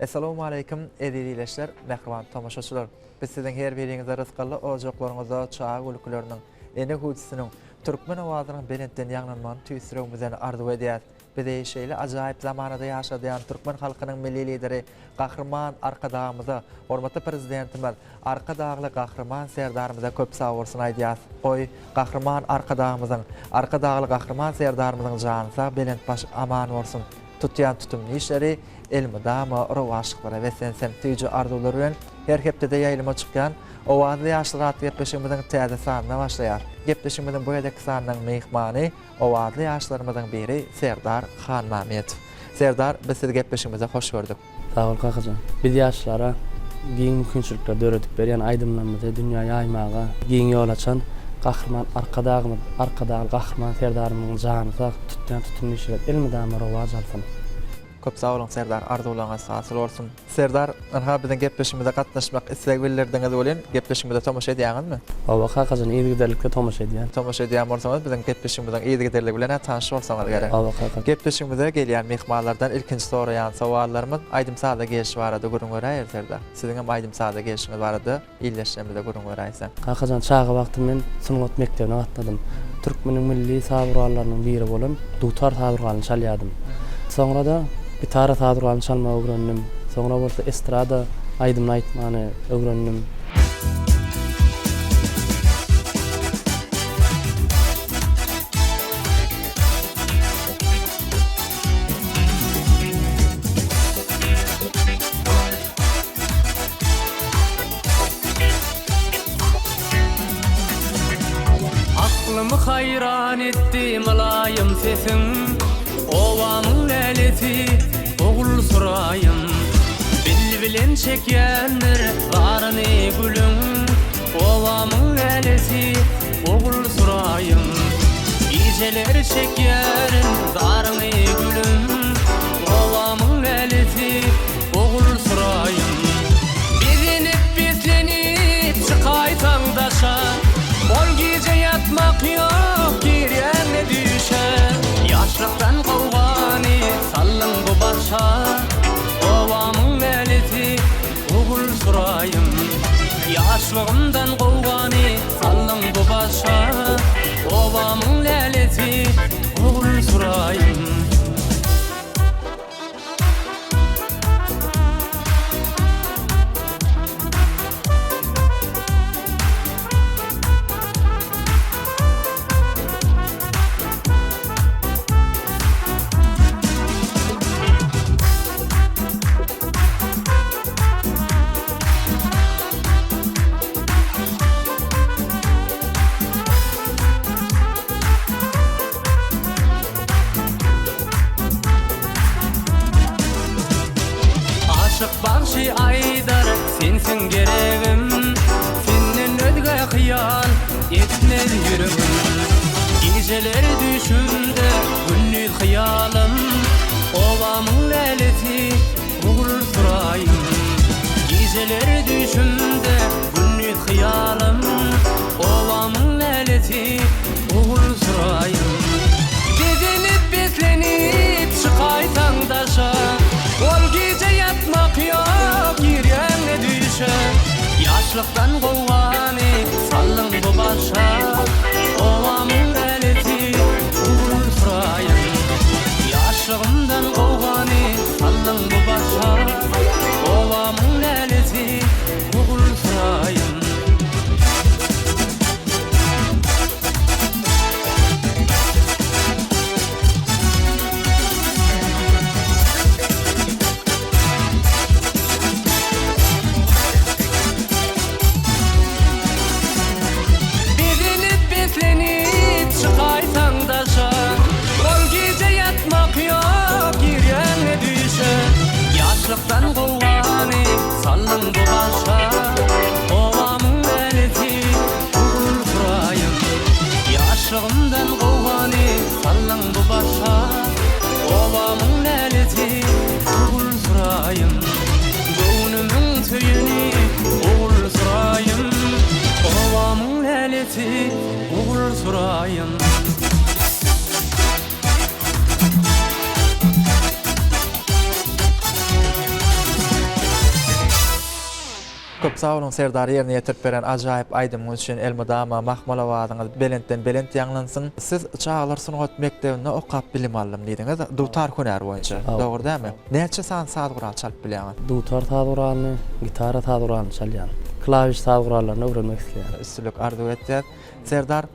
Assalamu alaykum edilileşler, mehriban tamaşaçylar. Biz sizin her biriňize rızqally ojaqlaryňyza çağa gülükleriniň ene hujsynyň türkmen awazynyň belentden ýaňlanman tüýsüregimizden arzu edýär. Biz şeýle ajaýyp zamanada ýaşadýan türkmen halkynyň milli lideri Gahrman Arkadağymyza, hormatly prezidentimiz Arkadağly Gahrman serdarymyza köp sag bolsun aýdýas. Goý Gahrman Arkadağly Gahrman serdarymyzyň jany sag, belent baş aman bolsun. Tutýan tutumly işleri elmidama rowaşyklara we sen tüýjü arzular bilen her hepde ýaýlyma çykýan owazy ýaşly gepleşigimiziň täze sanyna başlaýar. Gepleşigimiziň bu ýerde sanynyň mehmany owazy ýaşlarymyzyň biri Serdar Xanmametow. Serdar, biz sizi gepleşigimize hoş gördük. Sağ ol kakacan. Biz ýaşlara giň mümkinçilikler döredip berýän aýdymlanmady dünýäge aýmaga giň ýol açan Gahrman Arkadagy Gahrman serdarymyň jany sag tutýan tutumly işler elmidama rowaş alsyn. Köp sağ olun Serdar, arzuwlaryňyz hasyl bolsun. Serdar, anha biziň gepleşigimize gatnaşmak istek bildirdiňiz bolan, gepleşigimize tomaşa edýäňizmi? Owa kakacan ýa-da tomaşa edýän. Tomaşa edýän bolsaňyz biziň gepleşigimiziň ýa-da bilen tanyş bolsaňyz gerek. Owa kakacan. Gepleşigimize gelýän mehmanlardan ilkinji soraýan sowallarymyz aýdymsada geliş barada gurun göräýär Serdar. Siziň hem aýdymsada gelişiňiz barada illeşmede gurun göräýsen. Kakacan çağı wagty men Sungat mekdebine gatnadım. Türkmeniň milli sabırlarynyň biri bolan dutar sabırlaryny çalýadym. Soňra da gitara sabırlaryny çalmagy öwrendim. Soňra bolsa estrada aýdymny aýtmany öwrendim. Aklımı hayran etti malayım sesin, ovamın eleti oğul surayım. Bilbilen çekyenler varını gülüm, ovamın eleti oğul surayım. Geceler çekyerin zarını gülüm, ovamın eleti oğul surayım. Bilinip bizlenip çıkaytan daşa, ol gece yatmak yok, girýäne düşer. Yaşlıktan kovgany sallın bu başa, ovamın eleti oğul surayım. Yaşlığımdan kovgany sallın bu başa, ovamın eleti oğul surayım. Aşık bahşi aydar sensin geregim, senden ödge hıyal etmez yüreğim. Geceler düşümde gündüz hıyalım, ovamın eleti oğul surayım. Geceler düşümde gündüz hıyalım, ovamın eleti oğul surayım. Dedinip beslenip çıkaytan daşa, ol gece yatmak yok, girýäne düşer. Yaşlıktan kovgany sallın bu başa, ovamın eleti oğul surayım. Yaşlığımdan kovgany sallın bu başa, ovamın eleti oğul surayım. Yaşlıktan kovgany sallın bu başa, ovamın eleti oğul surayım. Yaşlığımdan kovgany sallın bu başa, ovamın eleti oğul surayım. Göwnümiň tüýüni oğul surayım, ovamın eleti oğul surayım. Köp sağ olun Serdar ýerine ýetirip beren ajaýyp aýdymyň üçin Elmydama mahmala wadyňyz belentden belent ýanglansyn. Siz çağlar Sunugat Mekdebinde okap bilim alym diýdiňiz. Dutar hünär boýunça. Dogry dämi? Näçe saat gural çalyp bilýäňiz? Dutar taýduralyny, gitara taýduralyny çalýan. Klawiş taýduralyny öwrenmek isleýär. Üstünlük arzu etýär. Serdar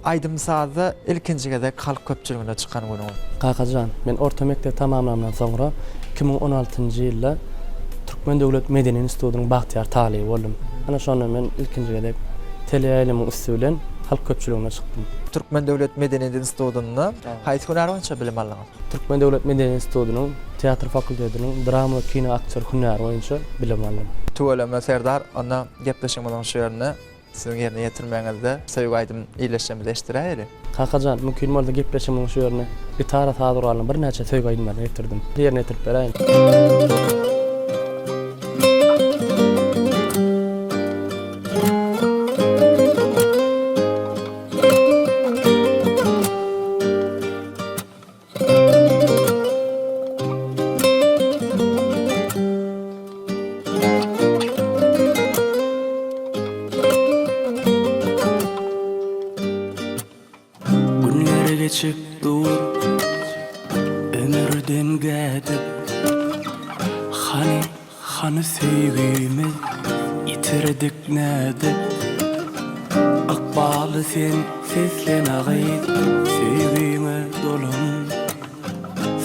aýdym saza ilkinji gezek halk köpçüligine çykan günüň. Kakajan, men orta mektep tamamlandan soňra 2016-njy ýylda Türkmen Döwlet Medeni Institutynyň bagtyar talyby boldum. Ana şonu men ilkinji gezek teleýaýlymyň üstü bilen halk köpçüligine çykdym. Türkmen Döwlet Medeni Institutyny haýsy hünär boýunça bilim aldyňyz? Türkmen Döwlet Medeni Institutynyň teatr fakultetiniň drama, kino, aktyor hünär boýunça bilim aldım. Tuğlama Serdar, ona gepleşmeden şu yerine sizin yerine getirmeňizde söýgü aýdym iýleşmeleşdirýär. Kakajan, mümkin bolsa gepleşimiň şu ýerine gitara taýduralyny bir näçe söýgü aýdymlar getirdim. Ýerine getirip beräýin. Günler geçip dur ömürden gidip hani sevgimiz yitirdik nede akbalı sen seslen ağayt sevgime dolum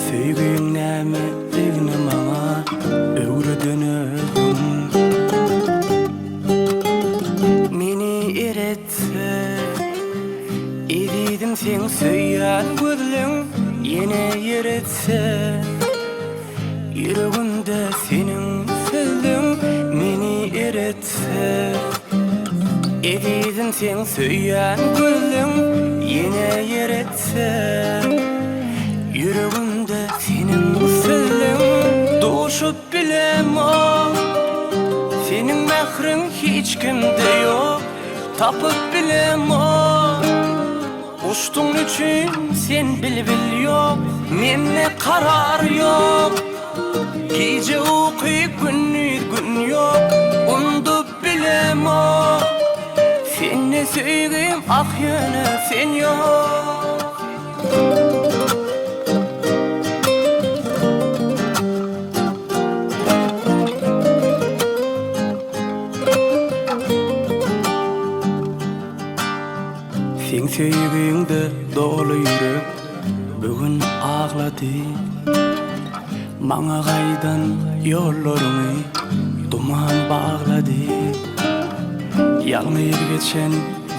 sevgin näme degni maňa öwreden özüm meni eretse Edidim sen söýýän gözleň ýene ýeretse Ýüregimde seniň sözleň meni eretse Edidim sen söýýän gözleň ýene ýeretse Ýüregimde seniň sözleň doşup bilem o Seniň mehriň hiç kimde ýok tapıp bilem o Uçtuň üçün sen bilbil ýok, menne karar ýok. Gece ukyp günnüz gün ýok, undup bilem o. Seni söýgüm ah ýöne sen ýok. Sen söýgüňde dolu ýürek bugün ağlady. Maňa gaýdan ýollarymy duman baglady. Ýalňyr geçen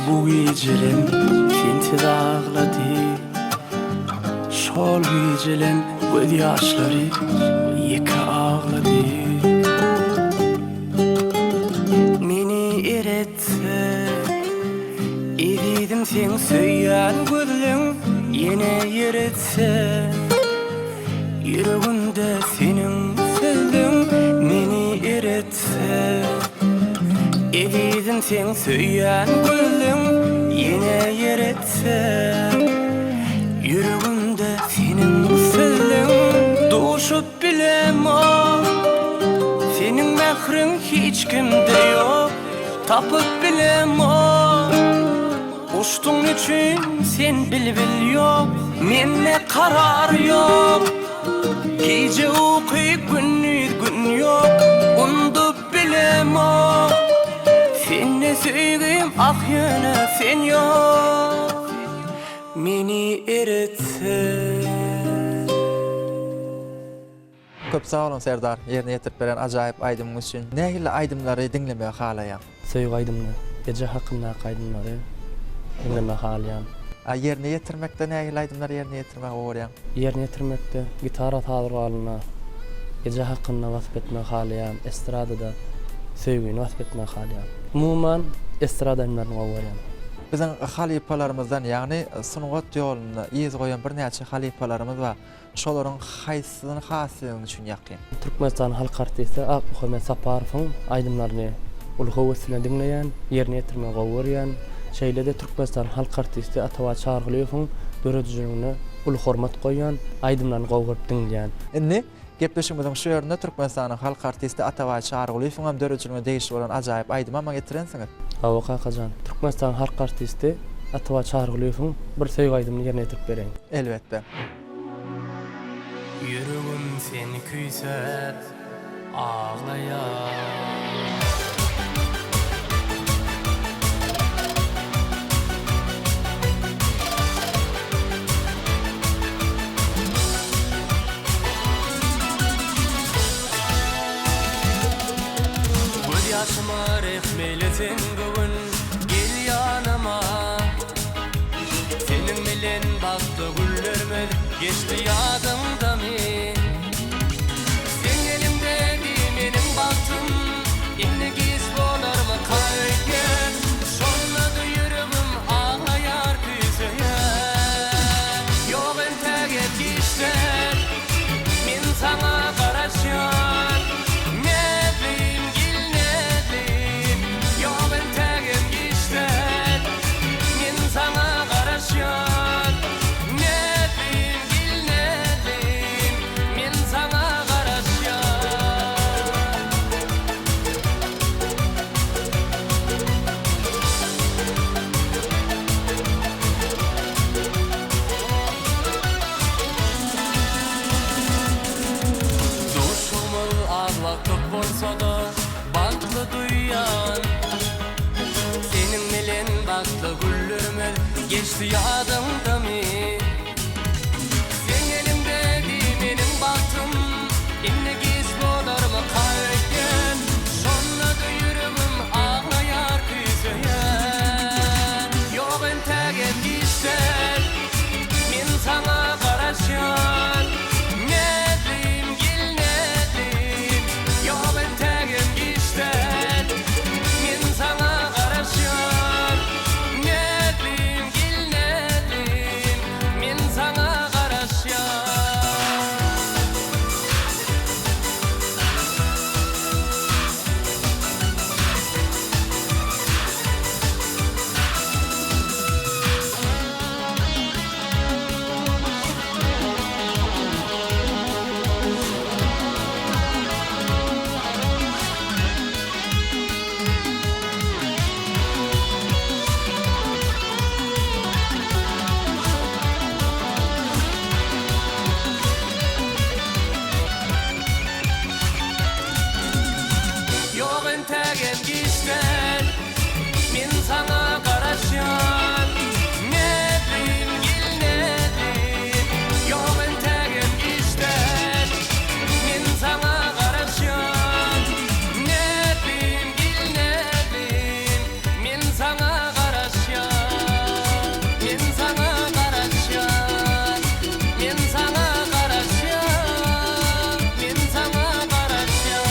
bu gecelim sensiz ağlady. Şol gecelim göz ýaşlary ýeke ağlady. Meni eretse Edidim sen söýýän gözleň ýene ýeretse Ýüregimde seniň sözleň meni eretse Edidim sen söýýän gözleň ýene ýeretse Ýüregimde seniň sözleň doşup bilem o Seniň mehriň hiç kimde ýok tapıp bilem o Uçtuň üçün sen bilbil ýok, menne karar ýok. Gece ukyp günnüz gün ýok, undup bilem o. Seni söýgüm ah ýöne sen ýok. Meni eretse. Köp sağ olun Serdar, yerine getirip beren ajaýyp aýdymyň üçin. Nähili aýdymlary dinlemeýe halaýan? Söýgü aýdymlar, gece hakynda aýdymlary dinlemek halyan. Yerine getirmekde nähili aýdymlar yerine getirmek bolýan? Yerine getirmekde gitara taýduralyna, gece hakynda wasp etmek halyan, estradada söýgüni wasp etmek halyan. Umuman estrada aýdymlaryny bolýan. Biziň halipalarymyzdan, ýagny Sunugat ýoluny ýyz goýan bir näçe halipalarymyz bar. Şolaryň haýsysyny hassyny üçin ýakyn. Türkmenistan halk artisti Muhammed Saparowyň aýdymlaryny ulga wesile dinleýän, yerine getirmek bolýan. Şeýlede Türkmenistan halk artisti Atawa Çargılyýowyň döredijligine ul hormat goýan, aýdymlaryny gowup dinleýän. Indi Gepleşimizin şu ýerinde Türkmenistanyň halk artisti Ataway Çargulyýewiň hem dörejilme değişik bolan ajaýyp aýdymama getirенsiňiz. Hawa kakajan. Türkmenistan halk artisti Ataway Çargulyýewiň bir söýg aýdymy ýerine ýetirip bereň. Elbetde. Yüreğim seni küyse ağlayar. Göz yaşıma rehmeylesin bugün gel yanıma. Senin bilen baktı güllerime geçti yadımda mı? Sen elimdeki benim baktım inne giz bolar mı kalken? Şonladı yüreğim ağlayar küseye. Yok entek et gişler min sana karışan. Ne bileyim gil ne bileyim. Yok entek et gişler min sana karışan. Ne bileyim gil ne bileyim. Min sana karışan. Duşumun ağlaklık bolsa da baklı duyan. Senin bilen baklı güllerime geçti yadımda mı? Sen elimdeki benim baktım inne giz bolar mı kalken? Şonladı yüreğim ağlayar küseye. Yok entek et gişler min sana karışan. Ne bileyim gil ne bileyim. Yok entek et gişler min sana karışan. Ne bileyim gil ne bileyim. Min sana karışan. Yok entek et gişler min sana karışan. Ne bileyim gil ne bileyim. Yok entek et gişler min sana karışan. Ne bileyim gil ne bileyim. Min sana karışan. Min sana karışan. Min sana karışan. Min sana karışan.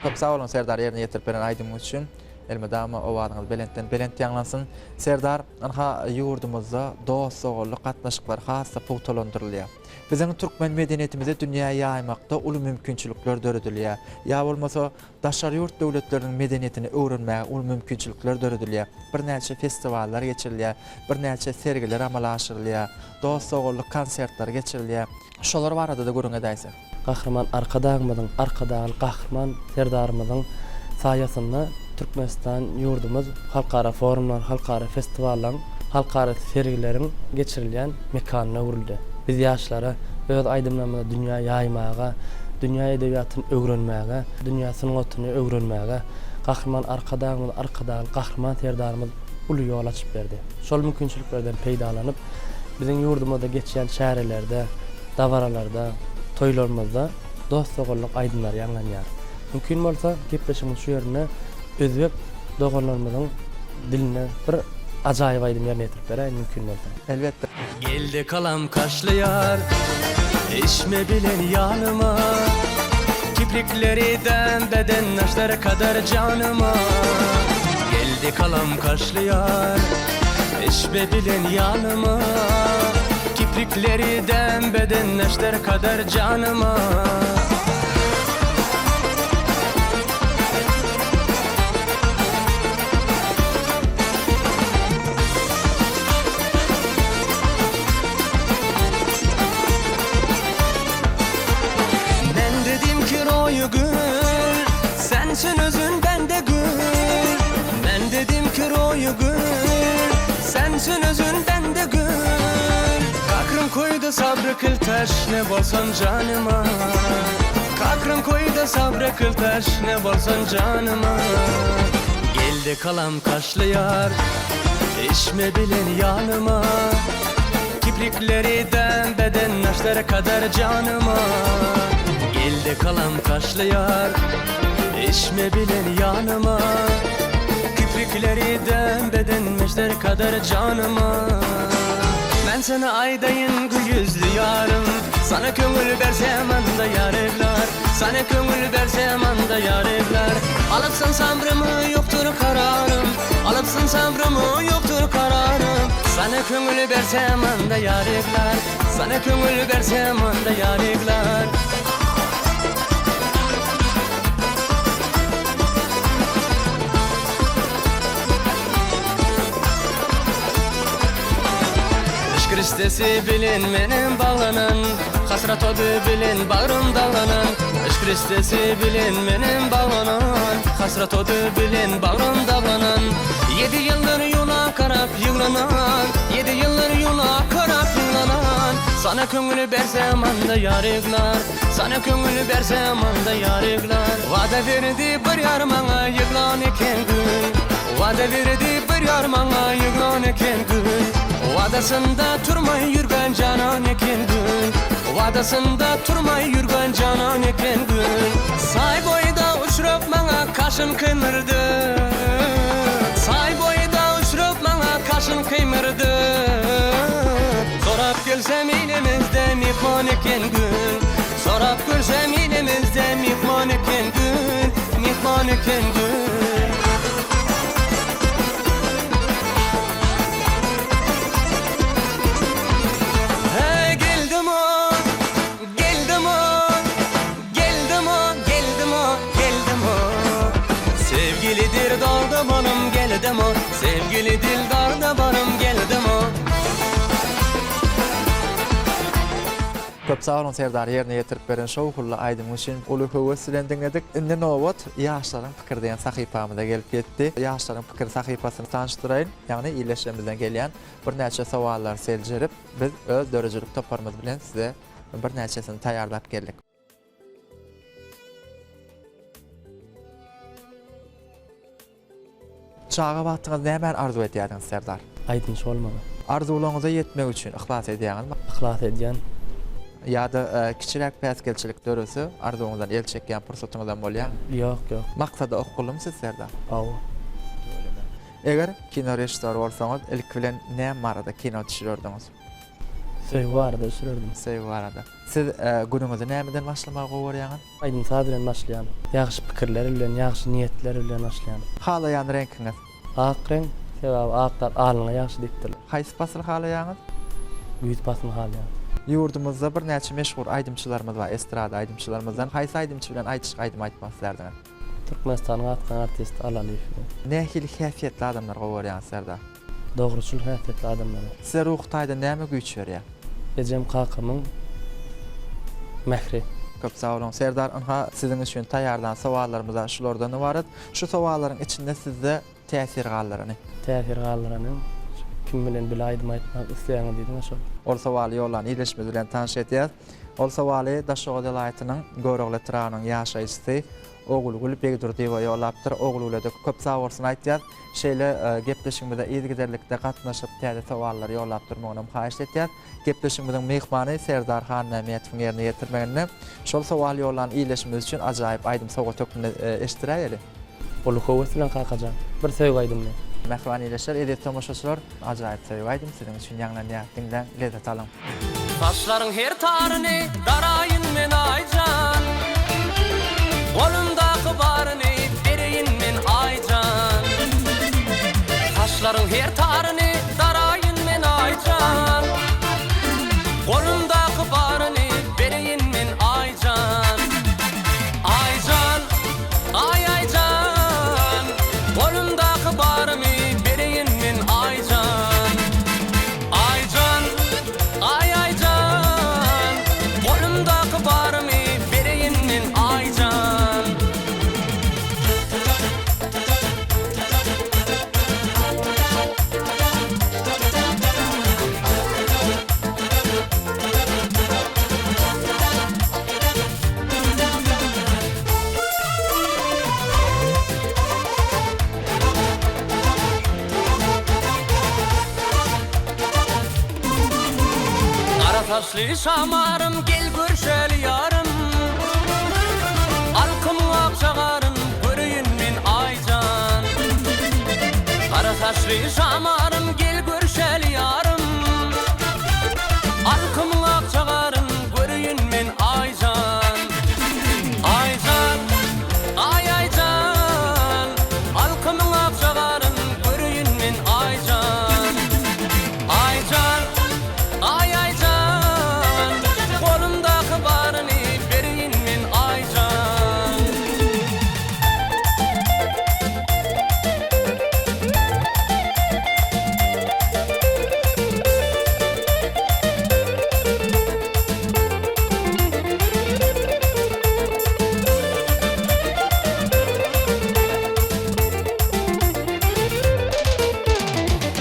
Çok sağ olun Serdar yerine getirip beren aýdymyň üçin. Elmedama owadyňyz belent ýanglansyn. Serdar, anha ýurdumyzda dost, sogurlyk gatnaşyklar hassa pugtalandyrylýar. Biziň türkmen medeniýetimizi dünýäge ýaýmakda uly mümkinçilikler döredilýär. Ýa bolmasa daşary ýurt döwletleriniň medeniýetini öwrenmäge uly mümkinçilikler döredilýär. Bir näçe festivallar geçirilýär, bir näçe sergiler amala aşyrylýar, dost, sogurlyk konsertler geçirilýär. Şolar barada da görüň edäýsin. Kahraman arkadaşımızın, arkadaşın kahraman serdarımızın sayesinde Türkmenistan yurdumuz halkara forumlar, halkara festivallar, halkara sergilerin geçirilen mekanına uğruldu. Biz yaşlara öz aydınlamada dünya yaymağa, dünya edebiyatını öğrenmeye, dünya sanatını öğrenmeye, kahraman arkadaşımız, kahraman serdarımız ulu yol açıp verdi. Şol mümkünçülüklerden peydalanıp bizim yurdumuzda geçen şäherlerde, davaralarda, toylarımızda dost sogurlyk aydınlar ýanlanýar. Mümkin bolsa gepleşimiz şu ýerine özbek doganlarymyzyň diline bir ajaýyp aýdym ýerine ýetirip bereýin mümkin bolsa. Elbetde. Geldi kalam kaşlı yar, eşme bilen yanıma. Kiprikleriden beden naşlara kadar canıma. Geldi kalam kaşlı yar, eşme bilen yanıma. Kiprikleriden bedenleşler kadar canıma. Ben dedim ki royu gül, sensin özün bende gül. Ben dedim ki royu gül, sensin özün bende gül. Kakrım koydu sabrı kıl taş, ne bolsan canıma. Kakrım koydu sabrı kıl taş, ne bolsan canıma. Geldi kalam kaşlı yar, içme bilin yanıma. Kiprikleriden beden naşlara kadar canıma. Geldi kalam kaşlı yar, içme bilin yanıma. Kiprikleriden beden naşlara kadar canıma. Ben sana aydayın gül yüzlü yarım. Sana köngül versem anda yarıklar. Sana köngül versem anda yarıklar. Alıpsın sabrımı yoktur kararım. Alıpsın sabrımı yoktur kararım. Sana köngül versem anda yarıklar. Sana köngül versem anda yarıklar. Kristesi bilin menin bağlanan, hasrat odu bilin bağrım dağlanan. Kristesi bilin menin bağlanan, hasrat odu bilin bağrım dağlanan. 7 yıldır yuna karap yığlanan, 7 yıldır yuna karap yığlanan. Sana köngülü versem anda yarıklar, sana köngülü versem anda yarıklar. Vada verdi bir yar bana yığlan eken gün, vada verdi bir yar bana yığlan eken gün. Vadasında turmay yürgen canan eken gün, vadasında turmay yürgen canan eken gün. Say boyda uçurup bana kaşın kıymırdı, say boyda uçurup bana kaşın kıymırdı. Sorap gelsem ilimizde mihman eken gün, sorap gelsem ilimizde mihman eken gün, mihman eken gün. Sevgilidir dalda banım geldim o, sevgili dildarda banım geldim o. Köp sağ olun Serdar, yerine yetirip beren şowkulla aydın üçün ulu höwesilen dinledik. Indi nowat ýaşlaryň pikir diýen sahypamyza gelip getdi. Ýaşlaryň pikir sahypasyny tanıştyraýyn. Ýagny iýleşmemizden gelýän bir näçe sowallar seljerip biz öz dörejilik toparmaz bilen size bir näçesini taýýarlap geldik. Çağa batdyňyz näme arzu edýärdiňiz Serdar? Aýdyň bolmagy. Arzularyňyza ýetmek üçin ihlas edýäňizmi? Ihlas edýän. Ýa-da kiçiräk päsgelçilik döresi arzuňyzdan el çekýän pursatyňyzdan bolýar? Ýok, ýok. Maksada okulymy siz Serdar? Aw. Eger kino rejissor bolsaňyz ilk bilen näme barada kino düşürerdiňiz? Söýgü barada düşürerdim. Söýgü barada. Siz günüňizi nämeden başlamagy gorýaňyz? Aýdyň saat bilen başlaýan. Ýagşy pikirler bilen, ýagşy niýetler bilen başlaýan. Halaýan reňkiňiz? Ak reň, sebäbi aklar alyna ýagşy dikdirler. Haýsy pasly halaýaňyz? Büyük pasyny halaýan. Ýurdumyzda bir näçe meşhur aýdymçylarymyz bar, estrada aýdymçylarymyzdan haýsy aýdymçy bilen aýdym aýtmak islerdiňiz? Türkmenistanyň atkan artist Alaliýew. Nähili häsiýetli adamlar gorýaňyz Serdar? Dogruçul häsiýetli adamlar. Size ruhtaýda näme güýç berýär? Ejem Kakymyň mehri. Köp sağ olun Serdar. Anha sizin üçün taýýarlan sowallarymyz şulardan ibaret. Şu sowallaryň içinde sizde täsir gallaryny. Täsir gallaryny kim bilen bile aýdym aýtmak isleýän diýdim şol. Ol sowaly ýollan iýleşmez bilen tanış etýär. Ol sowaly Daşoga delaýatynyň Göregle Tranyň ýaşaýçysy Ogulgul Begdur diýip ýollapdyr. Ogulgulda köp sağ bolsun aýtýar. Şeýle gepleşigimizde ýygyderlikde gatnaşyp täze sowallar ýollap durmagyny haýyş etýär. Gepleşigimiziň mehmany Serdar Han Nämiýetowyň ýerine ýetirmeginde şol sowal ýollan iýleşmemiz üçin ajaýyp aýdym sowa töküni eşdirýär. Olu howes bilen kakajak. Bir söýgü aýdym men. Mehman iýleşler, edip tomoşaçylar ajaýyp söýgü aýdym sizin üçin ýaňlanýar. Diňden lezzet alyň. Taşlaryň her taryny daraýyn men aýjan. Golumdaky baryny bereýin men aýjan. Taşlaryň her taryny daraýyn men aýjan. saçlı şamarım gel görşeli yarım Alkım akşagarın görüyün min aycan Kara saçlı şamarım gel görşeli yarım Alkım akşagarın görüyün min aycan Aycan, ay aycan Alkım akşagarın görüyün min aycan Aycan, ay aycan Kolumdaki barını veriyin min aycan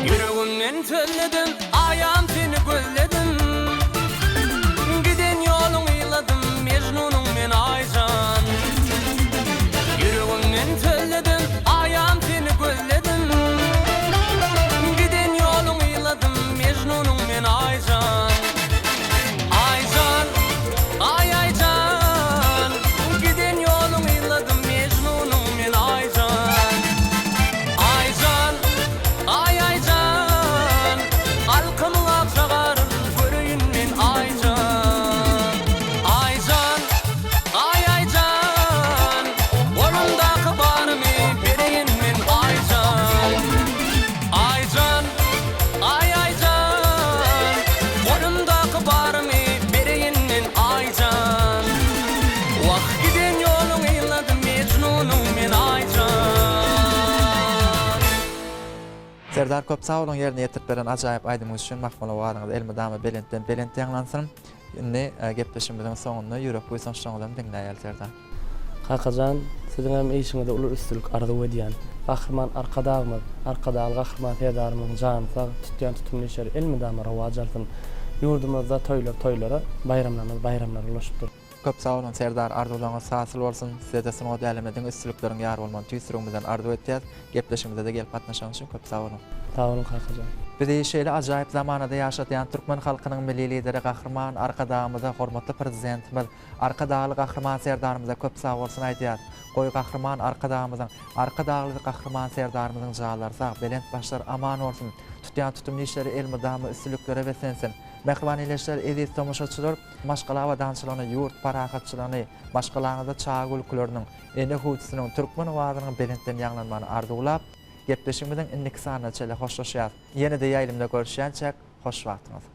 Yüreğimden tölledim, ayağım seni gözledim Giden yolun ıyladım, Mecnunum men aycan Yüreğimden tölledim, ayağım seni gözledim Giden yolun ıyladım, Mecnunum men aycan Aycan, ay aycan Giden yolun ıyladım, Mecnunum men aycan Aycan, ay aycan Alkımın akşagarın görüyün min aycan Aycan, ay aycan Kolumdaki barımı vereyim min aycan Aycan, ay aycan Kolumdaki barımı vereyim min aycan Vah giden yolun ıyladım Mecnunum min aycan Serdar köp sağ olun ýerine ýetirip beren ajaýyp aýdymyň üçin mahmula waryňyz elmydamy belentden ýanglansyn. Indi gepleşimiziň soňunda ýürek goýsan şoňdan diňläýär Serdar. Kakajan, sizin hem işinize ulur üstülük arzu ediyen. Kahraman arkadağımız, arkadağı kahraman tedarımın canı sağ tutyan tutumlu işleri elmi damara vacarsın. Yurdumuzda toylara bayramlar ulaşıptır. Köp sağ olun Serdar, arzuwlaryňyz sasyl bolsun. Size de synaw dälemediň üstünlikleriň ýar bolman tüýsüregimizden arzu etýär. Gepleşimize de gelip gatnaşan üçin köp sağ olun. Sağ olun Kakajan. Bizi şeýle ajaýyp zamanada ýaşatýan türkmen halkynyň milli lideri Gahryman arkadağymyza hormatly prezidentimiz, arkadağly Gahryman Serdarymyza köp sağ bolsun aýdýar. Goý Gahryman arkadağly Gahryman Serdarymyzyň jaýlary sag, belent başlar aman bolsun. Tutýan tutumly işleri elmydamy üstünliklere besensin. Mehriban eleşler ediz tomoşaçylar, maşgala we dançylaryny, ýurt parahatçylaryny, maşgalaňyzda çağa gülükleriniň, ene huçsynyň türkmen wazynyň belentden ýanglanmany arzuwlap, gepleşimiziň indiki sanyna çele hoşlaşýar. Ýene-de ýaýlymda görüşýänçek, hoş wagtyňyz.